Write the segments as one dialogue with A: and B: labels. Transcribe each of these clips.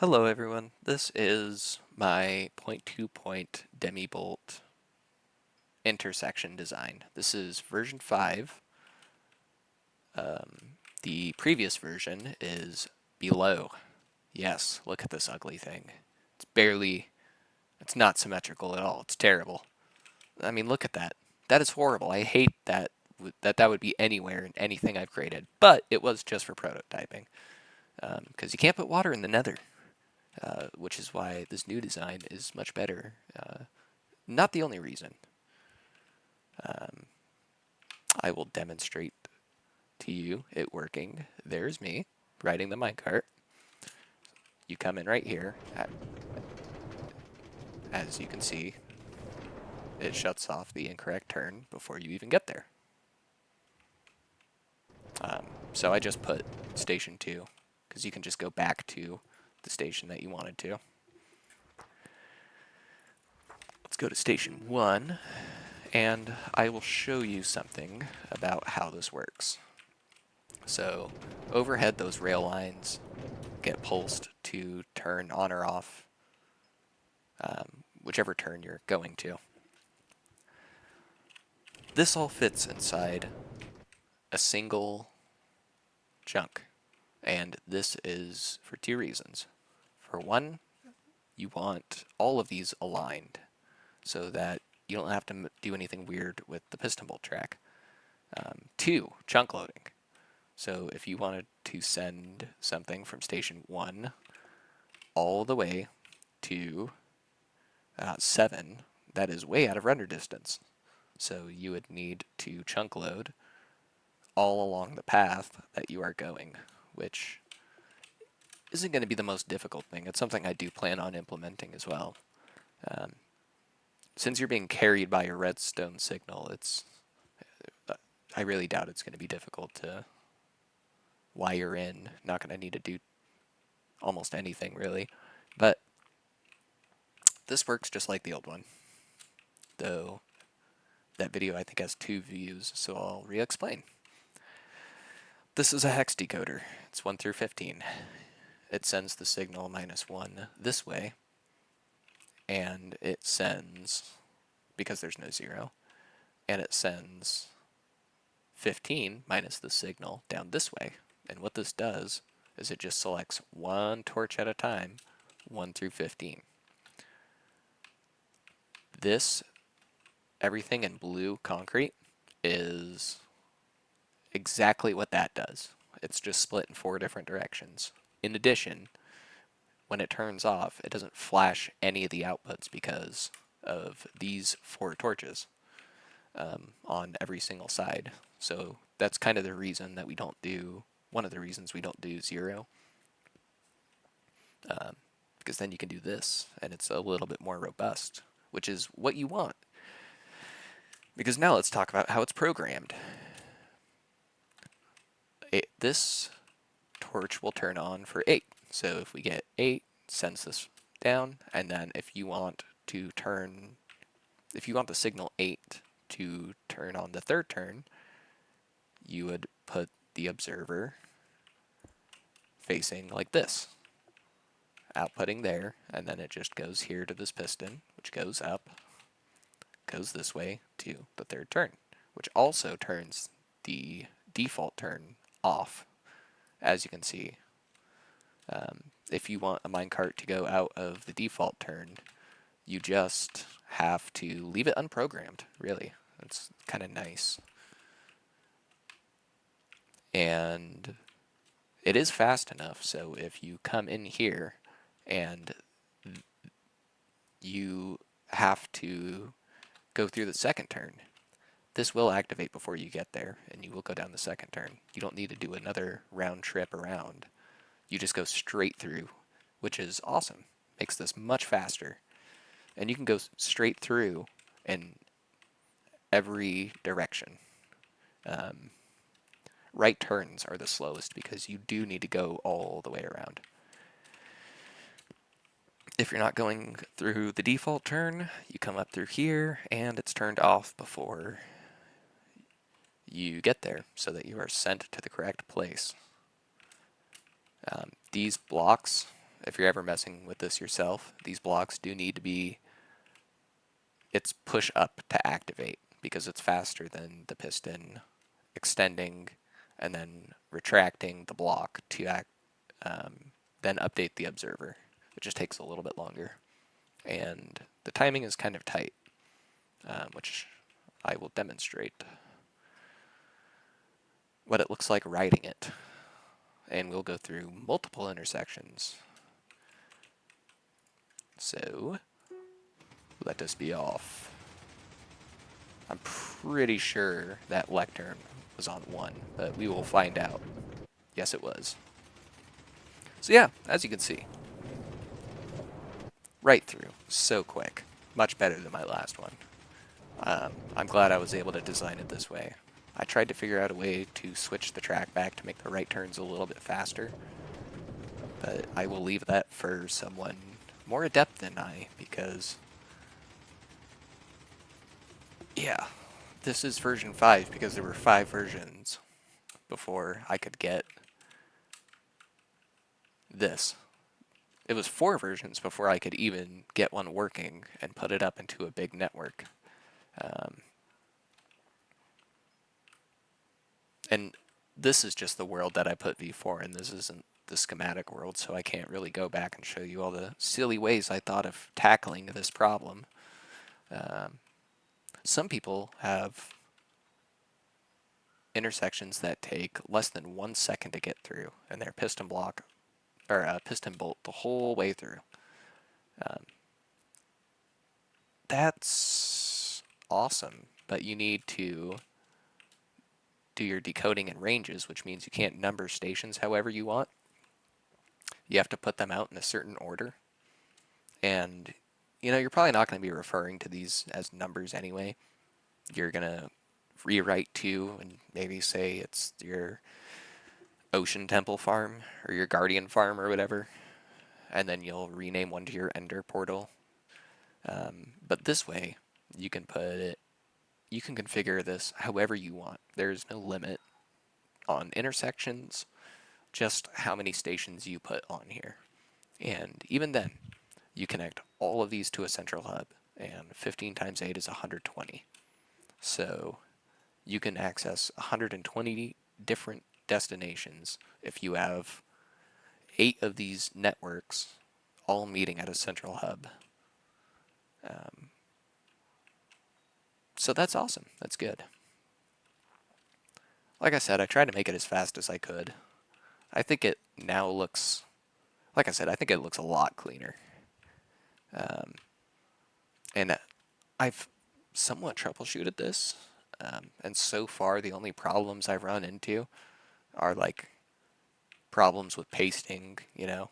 A: Hello everyone, this is my P2P Demi-Bolt Intersection design. This is version 5. The previous version is below. Yes, look at this ugly thing. It's not symmetrical at all. It's terrible. I mean, look at that. That is horrible. I hate that would be anywhere in anything I've created, but it was just for prototyping. Because you can't put water in the nether. Which is why this new design is much better. Not the only reason. I will demonstrate to you it working. There's me riding the minecart. You come in right here. As you can see, it shuts off the incorrect turn before you even get there. So I just put station 2 because you can just go back to the station that you wanted to. Let's go to station 1 and I will show you something about how this works. So overhead, those rail lines get pulsed to turn on or off whichever turn you're going to. This all fits inside a single chunk, and this is for 2 reasons. For one, you want all of these aligned so that you don't have to do anything weird with the piston bolt track. 2, chunk loading. So if you wanted to send something from station 1 all the way to 7, that is way out of render distance. So you would need to chunk load all along the path that you are going, which isn't going to be the most difficult thing. It's something I do plan on implementing as well. Since you're being carried by a redstone signal, I really doubt it's going to be difficult to wire in. Not going to need to do almost anything really, but this works just like the old one, though that video I think has 2 views, so I'll re-explain. This is a hex decoder. It's 1 through 15. It sends the signal -1 this way, and it sends, because there's no 0, and it sends 15 minus the signal down this way. And what this does is it just selects one torch at a time, 1 through 15. This, everything in blue concrete, is exactly what that does. It's just split in 4 different directions. In addition, when it turns off, it doesn't flash any of the outputs because of these 4 torches on every single side. So that's kind of the reason that we don't do, one of the reasons we don't do 0. Because then you can do this, and it's a little bit more robust, which is what you want. Because now let's talk about how it's programmed. This torch will turn on for 8. So if we get 8, sends this down, and then if you want the signal 8 to turn on the 3rd turn, you would put the observer facing like this, outputting there, and then it just goes here to this piston, which goes up, goes this way to the 3rd turn, which also turns the default turn off. As you can see, if you want a minecart to go out of the default turn, you just have to leave it unprogrammed, really. It's kind of nice. And it is fast enough, so if you come in here and you have to go through the 2nd turn, this will activate before you get there, and you will go down the 2nd turn. You don't need to do another round trip around. You just go straight through, which is awesome. Makes this much faster. And you can go straight through in every direction. Right turns are the slowest because you do need to go all the way around. If you're not going through the default turn, you come up through here, and it's turned off before you get there so that you are sent to the correct place. These blocks, if you're ever messing with this yourself, these blocks do need to be, it's push up to activate because it's faster than the piston extending and then retracting the block to then update the observer. It just takes a little bit longer. And the timing is kind of tight, which I will demonstrate what it looks like riding it. And we'll go through multiple intersections. So, let us be off. I'm pretty sure that lectern was on 1, but we will find out. Yes, it was. So yeah, as you can see, right through, so quick. Much better than my last one. I'm glad I was able to design it this way. I tried to figure out a way to switch the track back to make the right turns a little bit faster, but I will leave that for someone more adept than I, because yeah, this is version 5 because there were 5 versions before I could get this. It was 4 versions before I could even get one working and put it up into a big network. And this is just the world that I put V4 in. This isn't the schematic world, so I can't really go back and show you all the silly ways I thought of tackling this problem. Some people have intersections that take less than 1 second to get through, and they're piston block or piston bolt the whole way through. That's awesome, but you need to do your decoding in ranges, which means you can't number stations however you want. You have to put them out in a certain order. And, you know, you're probably not going to be referring to these as numbers anyway. You're going to rewrite 2 and maybe say it's your Ocean Temple farm or your Guardian farm or whatever. And then you'll rename one to your Ender portal. But this way, you can put it, you can configure this however you want. There's no limit on intersections, just how many stations you put on here. And even then, you connect all of these to a central hub, and 15 times 8 is 120. So you can access 120 different destinations if you have 8 of these networks all meeting at a central hub. So that's awesome. That's good. Like I said, I tried to make it as fast as I could. I think it now looks, like I said, I think it looks a lot cleaner. And I've somewhat troubleshooted this, and so far the only problems I've run into are like problems with pasting, you know,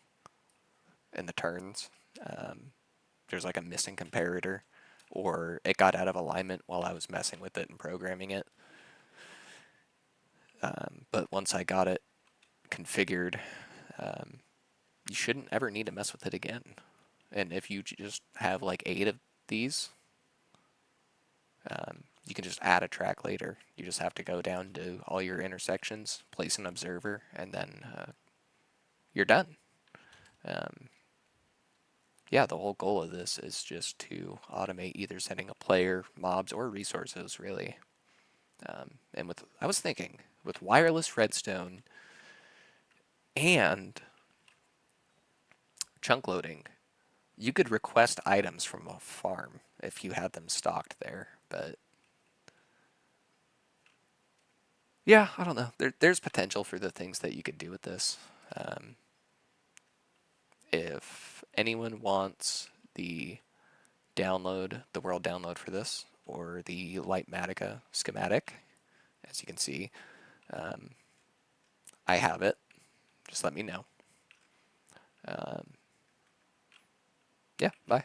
A: in the turns. There's like a missing comparator, or it got out of alignment while I was messing with it and programming it. But once I got it configured, you shouldn't ever need to mess with it again. And if you just have like 8 of these, you can just add a track later. You just have to go down to all your intersections, place an observer, and then you're done. Yeah, the whole goal of this is just to automate either sending a player, mobs, or resources, really. And I was thinking, with wireless redstone and chunk loading, you could request items from a farm if you had them stocked there, but yeah, I don't know. There's potential for the things that you could do with this. If anyone wants the world download for this, or the Lightmatica schematic, as you can see, I have it. Just let me know. Yeah, bye.